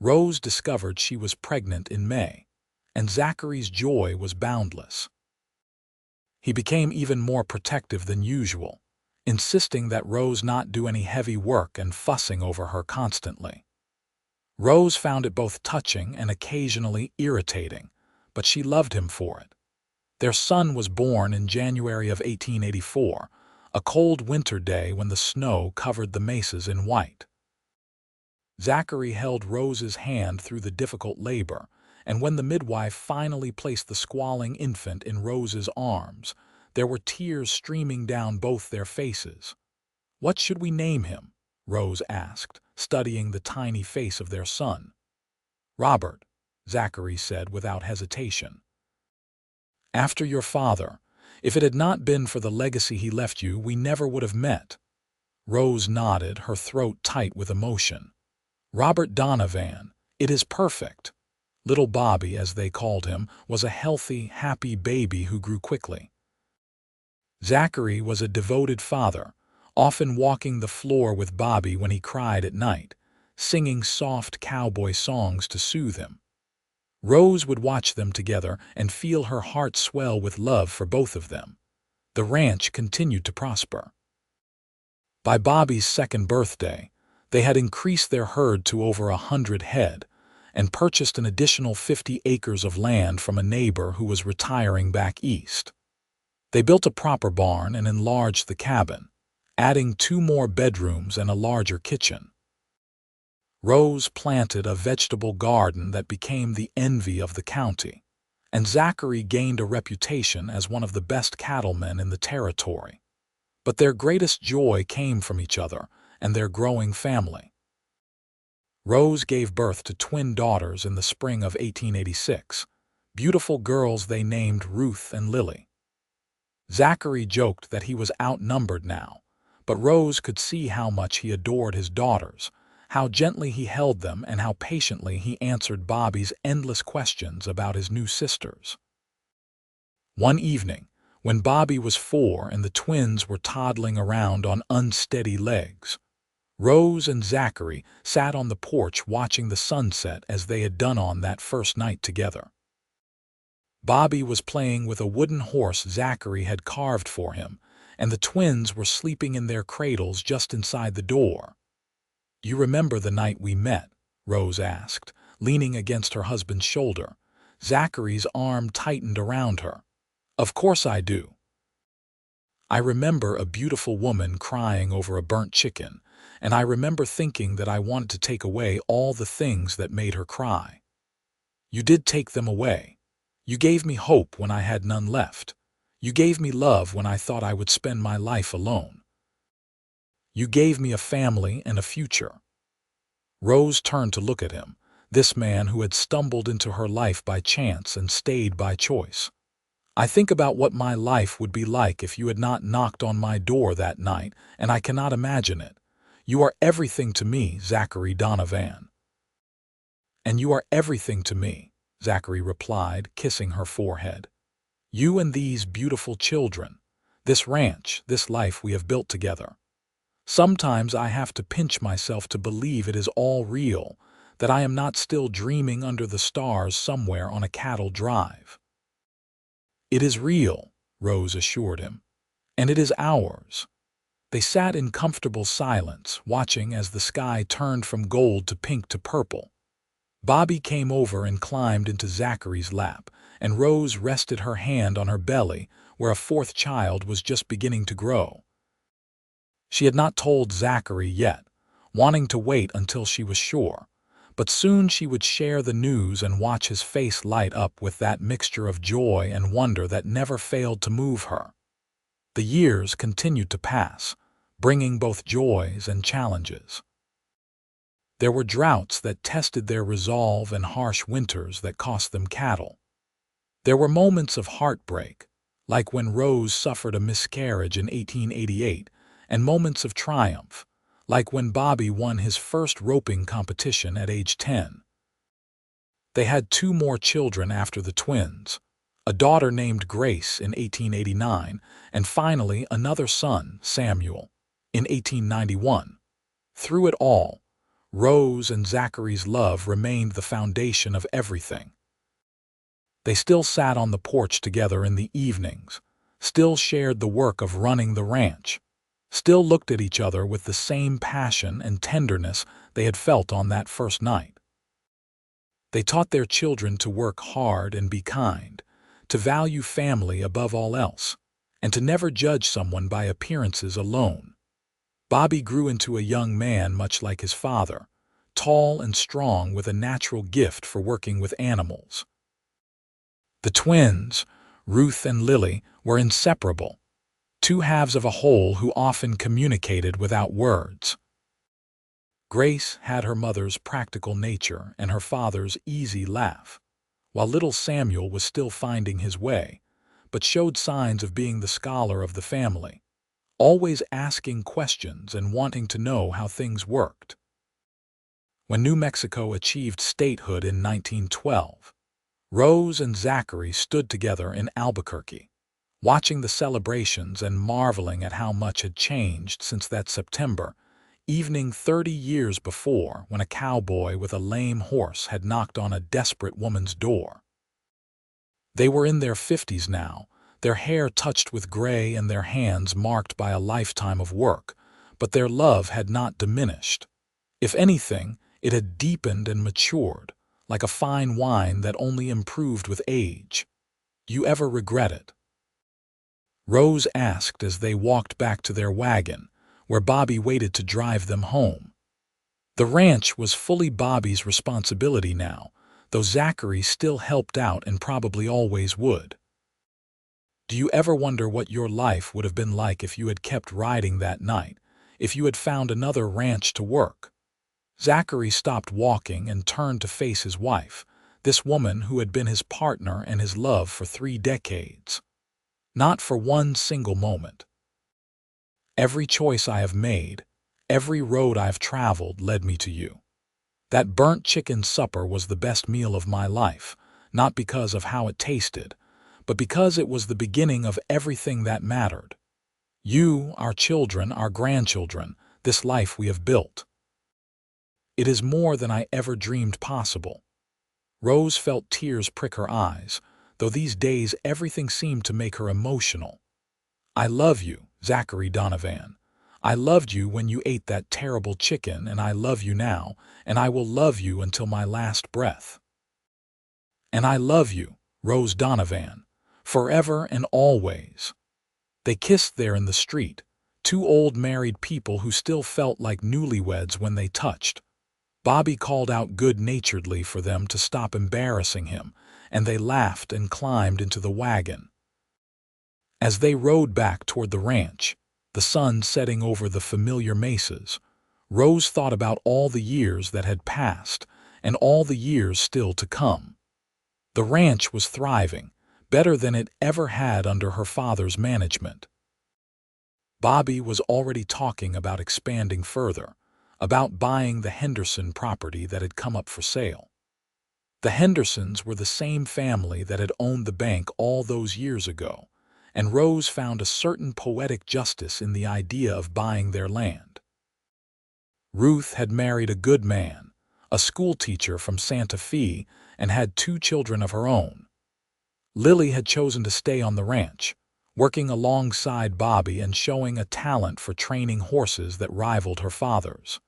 Rose discovered she was pregnant in May, and Zachary's joy was boundless. He became even more protective than usual, insisting that Rose not do any heavy work and fussing over her constantly. Rose found it both touching and occasionally irritating, but she loved him for it. Their son was born in January of 1884, a cold winter day when the snow covered the mesas in white. Zachary held Rose's hand through the difficult labor, and when the midwife finally placed the squalling infant in Rose's arms, there were tears streaming down both their faces. "What should we name him?" Rose asked, studying the tiny face of their son. "Robert," Zachary said without hesitation. "After your father. If it had not been for the legacy he left you, we never would have met." Rose nodded, her throat tight with emotion. "Robert Donovan. It is perfect." Little Bobby, as they called him, was a healthy, happy baby who grew quickly. Zachary was a devoted father, often walking the floor with Bobby when he cried at night, singing soft cowboy songs to soothe him. Rose would watch them together and feel her heart swell with love for both of them. The ranch continued to prosper. By Bobby's second birthday, they had increased their herd to over 100 head and purchased an additional 50 acres of land from a neighbor who was retiring back east. They built a proper barn and enlarged the cabin, adding 2 more bedrooms and a larger kitchen. Rose planted a vegetable garden that became the envy of the county, and Zachary gained a reputation as one of the best cattlemen in the territory. But their greatest joy came from each other and their growing family. Rose gave birth to twin daughters in the spring of 1886, beautiful girls they named Ruth and Lily. Zachary joked that he was outnumbered now, but Rose could see how much he adored his daughters, how gently he held them, and how patiently he answered Bobby's endless questions about his new sisters. One evening, when Bobby was 4 and the twins were toddling around on unsteady legs, Rose and Zachary sat on the porch watching the sunset as they had done on that first night together. Bobby was playing with a wooden horse Zachary had carved for him, and the twins were sleeping in their cradles just inside the door. "You remember the night we met?" Rose asked, leaning against her husband's shoulder. Zachary's arm tightened around her. "Of course I do. I remember a beautiful woman crying over a burnt chicken, and I remember thinking that I wanted to take away all the things that made her cry. You did take them away. You gave me hope when I had none left. You gave me love when I thought I would spend my life alone. You gave me a family and a future." Rose turned to look at him, this man who had stumbled into her life by chance and stayed by choice. I think about what my life would be like if you had not knocked on my door that night, and I cannot imagine it. You are everything to me, Zachary Donovan. And you are everything to me, Zachary replied, kissing her forehead. You and these beautiful children, this ranch, this life we have built together. Sometimes I have to pinch myself to believe it is all real, that I am not still dreaming under the stars somewhere on a cattle drive. It is real, Rose assured him, and it is ours. They sat in comfortable silence, watching as the sky turned from gold to pink to purple. Bobby came over and climbed into Zachary's lap, and Rose rested her hand on her belly, where a fourth child was just beginning to grow. She had not told Zachary yet, wanting to wait until she was sure, but soon she would share the news and watch his face light up with that mixture of joy and wonder that never failed to move her. The years continued to pass, bringing both joys and challenges. There were droughts that tested their resolve and harsh winters that cost them cattle. There were moments of heartbreak, like when Rose suffered a miscarriage in 1888, and moments of triumph, like when Bobby won his first roping competition at age 10. They had 2 more children after the twins, a daughter named Grace in 1889, and finally another son, Samuel, in 1891. Through it all, Rose and Zachary's love remained the foundation of everything. They still sat on the porch together in the evenings, still shared the work of running the ranch, still looked at each other with the same passion and tenderness they had felt on that first night. They taught their children to work hard and be kind, to value family above all else, and to never judge someone by appearances alone. Bobby grew into a young man much like his father, tall and strong with a natural gift for working with animals. The twins, Ruth and Lily, were inseparable, 2 halves of a whole who often communicated without words. Grace had her mother's practical nature and her father's easy laugh, while little Samuel was still finding his way, but showed signs of being the scholar of the family, always asking questions and wanting to know how things worked. When New Mexico achieved statehood in 1912, Rose and Zachary stood together in Albuquerque, watching the celebrations and marveling at how much had changed since that September evening 30 years before, when a cowboy with a lame horse had knocked on a desperate woman's door. They were in their 50s now, their hair touched with gray and their hands marked by a lifetime of work, but their love had not diminished. If anything, it had deepened and matured, like a fine wine that only improved with age. "Do you ever regret it?" Rose asked as they walked back to their wagon, where Bobby waited to drive them home. The ranch was fully Bobby's responsibility now, though Zachary still helped out and probably always would. "Do you ever wonder what your life would have been like if you had kept riding that night, if you had found another ranch to work?" Zachary stopped walking and turned to face his wife, this woman who had been his partner and his love for 3 decades. Not for one single moment. "Every choice I have made, every road I've traveled led me to you. That burnt chicken supper was the best meal of my life, not because of how it tasted, but because it was the beginning of everything that mattered. You, our children, our grandchildren, this life we have built. It is more than I ever dreamed possible." Rose felt tears prick her eyes, though these days everything seemed to make her emotional. "I love you, Zachary Donovan. I loved you when you ate that terrible chicken, and I love you now, and I will love you until my last breath. And I love you, Rose Donovan, forever and always." They kissed there in the street, 2 old married people who still felt like newlyweds when they touched. Bobby called out good-naturedly for them to stop embarrassing him, and they laughed and climbed into the wagon. As they rode back toward the ranch, the sun setting over the familiar mesas, Rose thought about all the years that had passed and all the years still to come. The ranch was thriving, better than it ever had under her father's management. Bobby was already talking about expanding further, about buying the Henderson property that had come up for sale. The Hendersons were the same family that had owned the bank all those years ago, and Rose found a certain poetic justice in the idea of buying their land. Ruth had married a good man, a schoolteacher from Santa Fe, and had 2 children of her own. Lily had chosen to stay on the ranch, working alongside Bobby and showing a talent for training horses that rivaled her father's.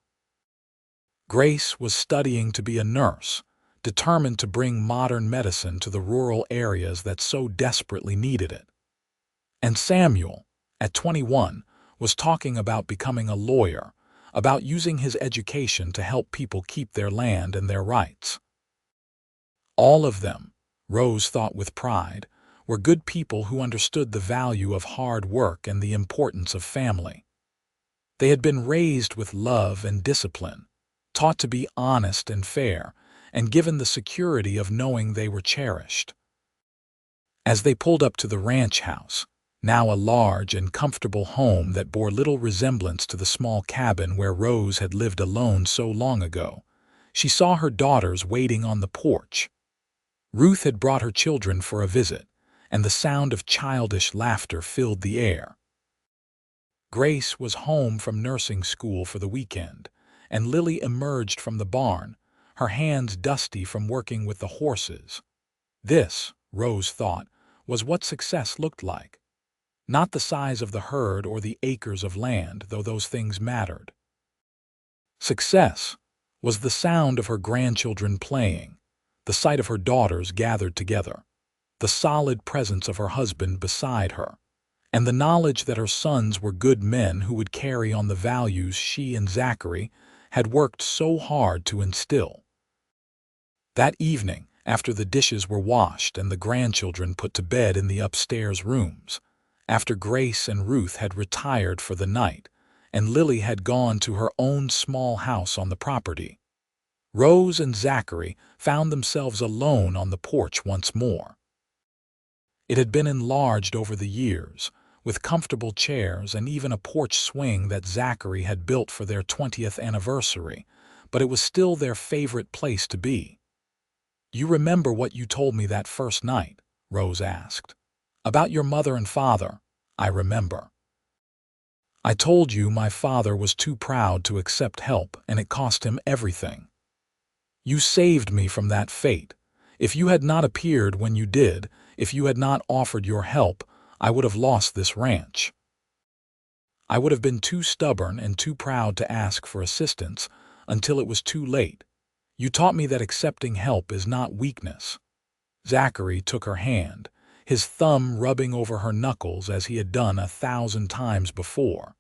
Grace was studying to be a nurse, determined to bring modern medicine to the rural areas that so desperately needed it. And Samuel, at 21, was talking about becoming a lawyer, about using his education to help people keep their land and their rights. All of them, Rose thought with pride, were good people who understood the value of hard work and the importance of family. They had been raised with love and discipline, taught to be honest and fair, and given the security of knowing they were cherished. As they pulled up to the ranch house, now a large and comfortable home that bore little resemblance to the small cabin where Rose had lived alone so long ago, she saw her daughters waiting on the porch. Ruth had brought her children for a visit, and the sound of childish laughter filled the air. Grace was home from nursing school for the weekend, and Lily emerged from the barn, her hands dusty from working with the horses. This, Rose thought, was what success looked like. Not the size of the herd or the acres of land, though those things mattered. Success was the sound of her grandchildren playing, the sight of her daughters gathered together, the solid presence of her husband beside her, and the knowledge that her sons were good men who would carry on the values she and Zachary had worked so hard to instill. That evening, after the dishes were washed and the grandchildren put to bed in the upstairs rooms, after Grace and Ruth had retired for the night, and Lily had gone to her own small house on the property, Rose and Zachary found themselves alone on the porch once more. It had been enlarged over the years, with comfortable chairs and even a porch swing that Zachary had built for their 20th anniversary, but it was still their favorite place to be. "You remember what you told me that first night?" Rose asked. "About your mother and father." "I remember. I told you my father was too proud to accept help and it cost him everything. You saved me from that fate. If you had not appeared when you did, if you had not offered your help, I would have lost this ranch. I would have been too stubborn and too proud to ask for assistance until it was too late. You taught me that accepting help is not weakness." Zachary took her hand, his thumb rubbing over her knuckles as he had done 1,000 times before.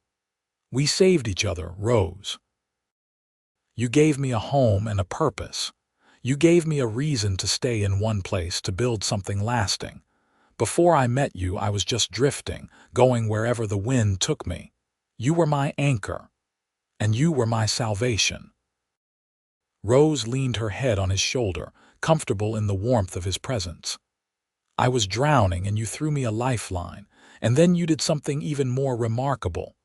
"We saved each other, Rose. You gave me a home and a purpose. You gave me a reason to stay in one place to build something lasting. Before I met you, I was just drifting, going wherever the wind took me. You were my anchor, and you were my salvation." Rose leaned her head on his shoulder, comfortable in the warmth of his presence. "I was drowning and you threw me a lifeline, and then you did something even more remarkable.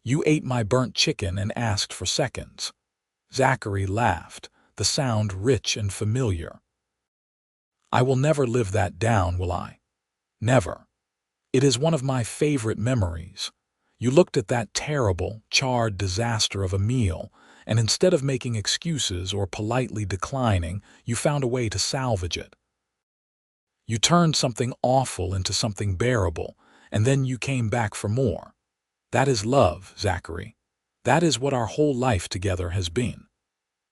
You ate my burnt chicken and asked for seconds." Zachary laughed, the sound rich and familiar. "I will never live that down, will I? Never. It is one of my favorite memories. You looked at that terrible, charred disaster of a meal, and instead of making excuses or politely declining, you found a way to salvage it. You turned something awful into something bearable, and then you came back for more. That is love, Zachary. That is what our whole life together has been.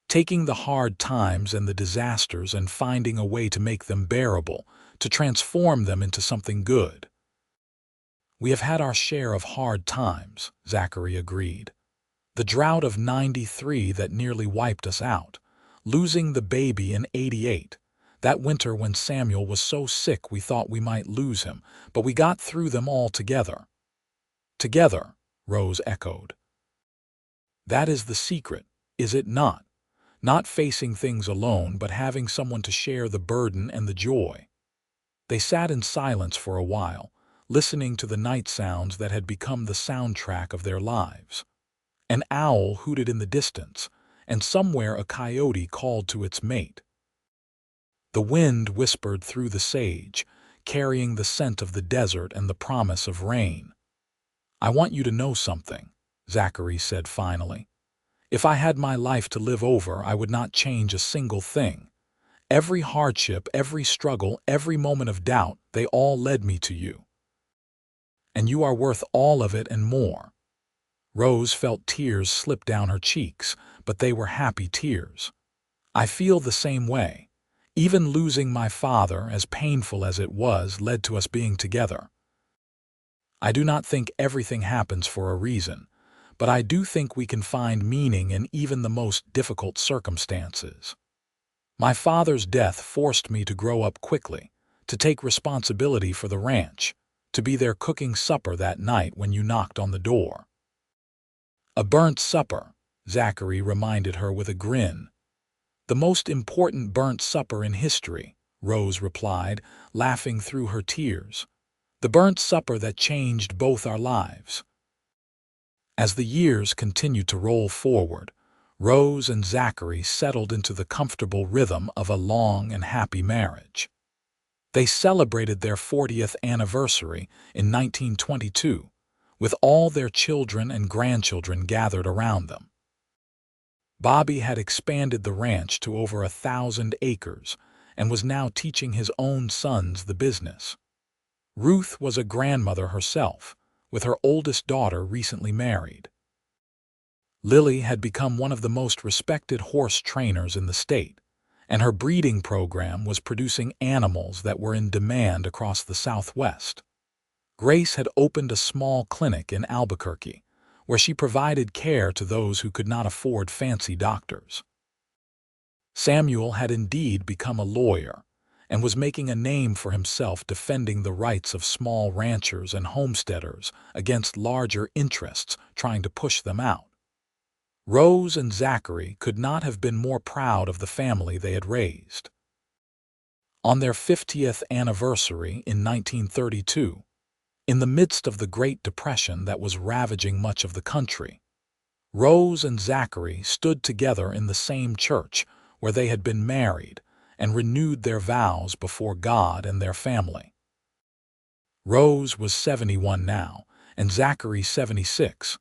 Taking the hard times and the disasters and finding a way to make them bearable, to transform them into something good." "We have had our share of hard times," Zachary agreed. "The drought of '93 that nearly wiped us out, losing the baby in '88, that winter when Samuel was so sick we thought we might lose him, but we got through them all together." "Together," Rose echoed. "That is the secret, is it not? Not facing things alone, but having someone to share the burden and the joy." They sat in silence for a while, listening to the night sounds that had become the soundtrack of their lives. An owl hooted in the distance, and somewhere a coyote called to its mate. The wind whispered through the sage, carrying the scent of the desert and the promise of rain. "I want you to know something," Zachary said finally. "If I had my life to live over, I would not change a single thing. Every hardship, every struggle, every moment of doubt, they all led me to you. And you are worth all of it and more." Rose felt tears slip down her cheeks, but they were happy tears. "I feel the same way. Even losing my father, as painful as it was, led to us being together. I do not think everything happens for a reason, but I do think we can find meaning in even the most difficult circumstances. My father's death forced me to grow up quickly, to take responsibility for the ranch, to be there cooking supper that night when you knocked on the door." "A burnt supper," Zachary reminded her with a grin. "The most important burnt supper in history," Rose replied, laughing through her tears. "The burnt supper that changed both our lives." As the years continued to roll forward, Rose and Zachary settled into the comfortable rhythm of a long and happy marriage. They celebrated their 40th anniversary in 1922, with all their children and grandchildren gathered around them. Bobby had expanded the ranch to over 1,000 acres and was now teaching his own sons the business. Ruth was a grandmother herself, with her oldest daughter recently married. Lily had become one of the most respected horse trainers in the state, and her breeding program was producing animals that were in demand across the Southwest. Grace had opened a small clinic in Albuquerque, where she provided care to those who could not afford fancy doctors. Samuel had indeed become a lawyer and was making a name for himself defending the rights of small ranchers and homesteaders against larger interests trying to push them out. Rose and Zachary could not have been more proud of the family they had raised. On their 50th anniversary in 1932, in the midst of the Great Depression that was ravaging much of the country, Rose and Zachary stood together in the same church where they had been married and renewed their vows before God and their family. Rose was 71 now, and Zachary 76,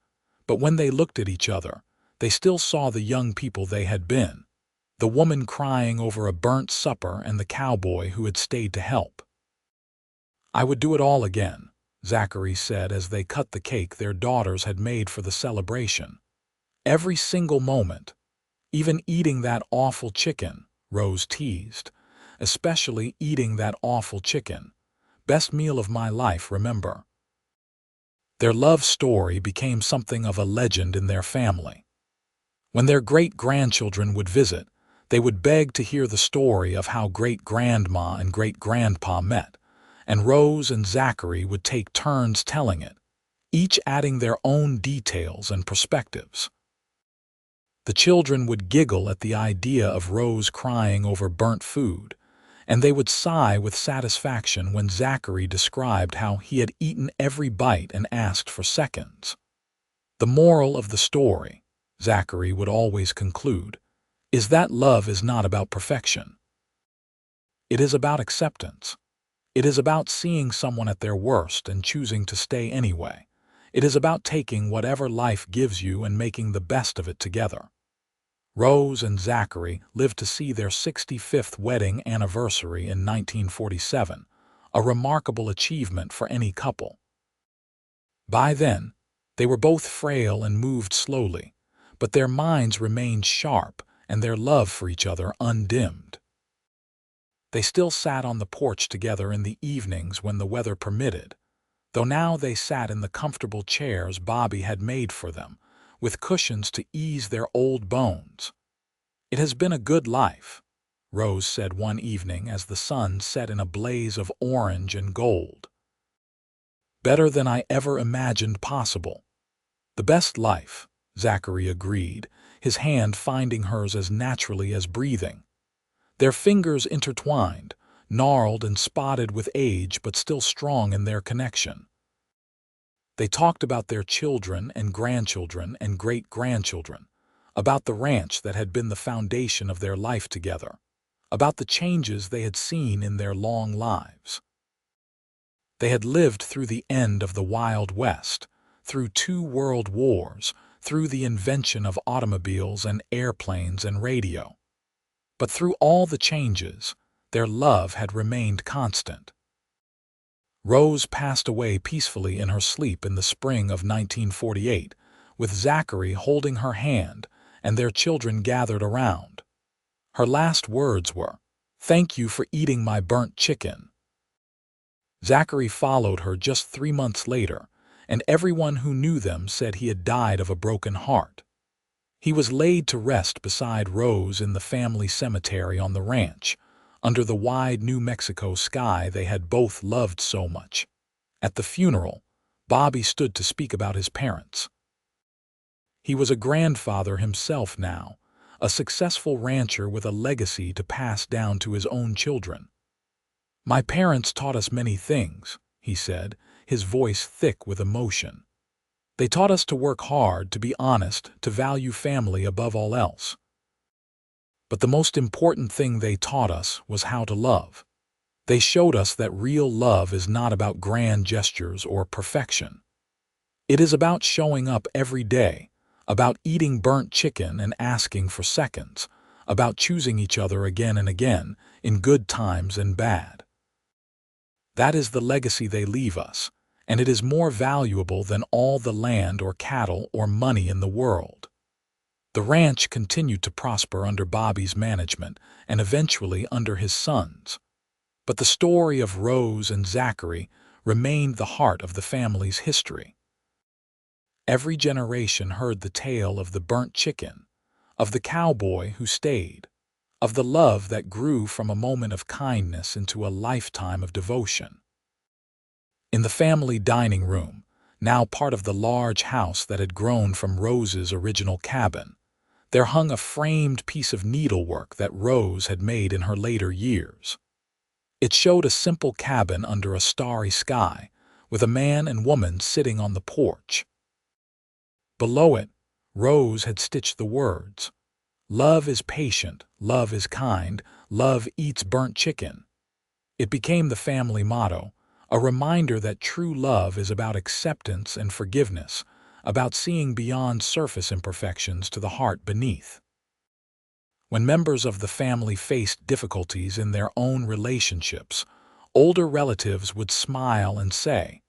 but when they looked at each other, they still saw the young people they had been, the woman crying over a burnt supper and the cowboy who had stayed to help. "I would do it all again," Zachary said as they cut the cake their daughters had made for the celebration. "Every single moment. Even eating that awful chicken," Rose teased. "Especially eating that awful chicken. Best meal of my life, remember." Their love story became something of a legend in their family. When their great-grandchildren would visit, they would beg to hear the story of how great-grandma and great-grandpa met, and Rose and Zachary would take turns telling it, each adding their own details and perspectives. The children would giggle at the idea of Rose crying over burnt food, and they would sigh with satisfaction when Zachary described how he had eaten every bite and asked for seconds. "The moral of the story," Zachary would always conclude, "is that love is not about perfection. It is about acceptance. It is about seeing someone at their worst and choosing to stay anyway. It is about taking whatever life gives you and making the best of it together." Rose and Zachary lived to see their 65th wedding anniversary in 1947, a remarkable achievement for any couple. By then, they were both frail and moved slowly, but their minds remained sharp and their love for each other undimmed. They still sat on the porch together in the evenings when the weather permitted, though now they sat in the comfortable chairs Bobby had made for them, with cushions to ease their old bones. "It has been a good life," Rose said one evening as the sun set in a blaze of orange and gold. "Better than I ever imagined possible." "The best life," Zachary agreed, his hand finding hers as naturally as breathing. Their fingers intertwined, gnarled and spotted with age but still strong in their connection. They talked about their children and grandchildren and great-grandchildren, about the ranch that had been the foundation of their life together, about the changes they had seen in their long lives. They had lived through the end of the Wild West, through 2 world wars, through the invention of automobiles and airplanes and radio. But through all the changes, their love had remained constant. Rose passed away peacefully in her sleep in the spring of 1948, with Zachary holding her hand and their children gathered around. Her last words were, "Thank you for eating my burnt chicken." Zachary followed her just 3 months later, and everyone who knew them said he had died of a broken heart. He was laid to rest beside Rose in the family cemetery on the ranch, under the wide New Mexico sky they had both loved so much. At the funeral, Bobby stood to speak about his parents. He was a grandfather himself now, a successful rancher with a legacy to pass down to his own children. "My parents taught us many things," he said, his voice thick with emotion. "They taught us to work hard, to be honest, to value family above all else. But the most important thing they taught us was how to love. They showed us that real love is not about grand gestures or perfection. It is about showing up every day, about eating burnt chicken and asking for seconds, about choosing each other again and again, in good times and bad. That is the legacy they leave us, and it is more valuable than all the land or cattle or money in the world." The ranch continued to prosper under Bobby's management and eventually under his sons. But the story of Rose and Zachary remained the heart of the family's history. Every generation heard the tale of the burnt chicken, of the cowboy who stayed, of the love that grew from a moment of kindness into a lifetime of devotion. In the family dining room, now part of the large house that had grown from Rose's original cabin, there hung a framed piece of needlework that Rose had made in her later years. It showed a simple cabin under a starry sky, with a man and woman sitting on the porch. Below it, Rose had stitched the words, "Love is patient, love is kind, love eats burnt chicken." It became the family motto, a reminder that true love is about acceptance and forgiveness, about seeing beyond surface imperfections to the heart beneath. When members of the family faced difficulties in their own relationships, older relatives would smile and say,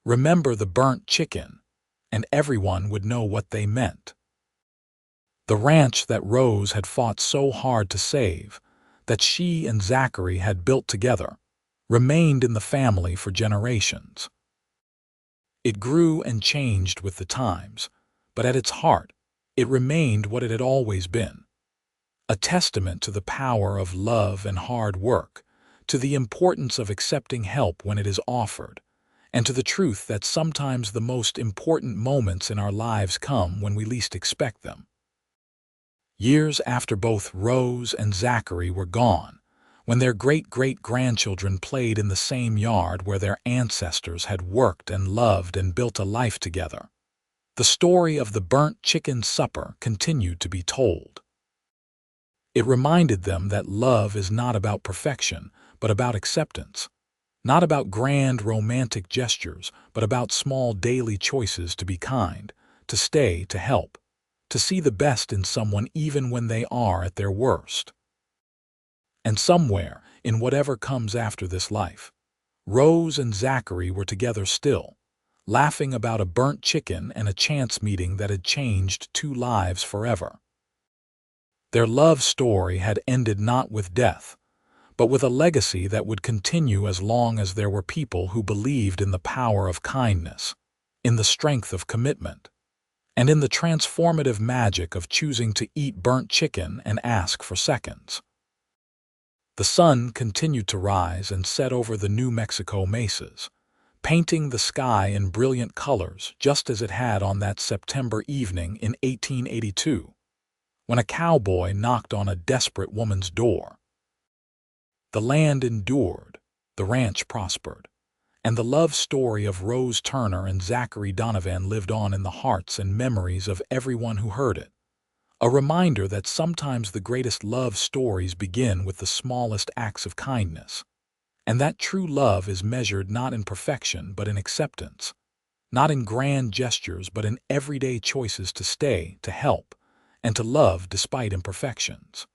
"Remember the burnt chicken," and everyone would know what they meant. The ranch that Rose had fought so hard to save, that she and Zachary had built together, remained in the family for generations. It grew and changed with the times, but at its heart, it remained what it had always been. A testament to the power of love and hard work, to the importance of accepting help when it is offered, and to the truth that sometimes the most important moments in our lives come when we least expect them. Years after both Rose and Zachary were gone, when their great-great-grandchildren played in the same yard where their ancestors had worked and loved and built a life together, the story of the burnt chicken supper continued to be told. It reminded them that love is not about perfection, but about acceptance, not about grand romantic gestures, but about small daily choices to be kind, to stay, to help, to see the best in someone even when they are at their worst. And somewhere, in whatever comes after this life, Rose and Zachary were together still, laughing about a burnt chicken and a chance meeting that had changed 2 lives forever. Their love story had ended not with death, but with a legacy that would continue as long as there were people who believed in the power of kindness, in the strength of commitment, and in the transformative magic of choosing to eat burnt chicken and ask for seconds. The sun continued to rise and set over the New Mexico mesas, painting the sky in brilliant colors just as it had on that September evening in 1882, when a cowboy knocked on a desperate woman's door. The land endured, the ranch prospered, and the love story of Rose Turner and Zachary Donovan lived on in the hearts and memories of everyone who heard it. A reminder that sometimes the greatest love stories begin with the smallest acts of kindness, and that true love is measured not in perfection but in acceptance, not in grand gestures but in everyday choices to stay, to help, and to love despite imperfections.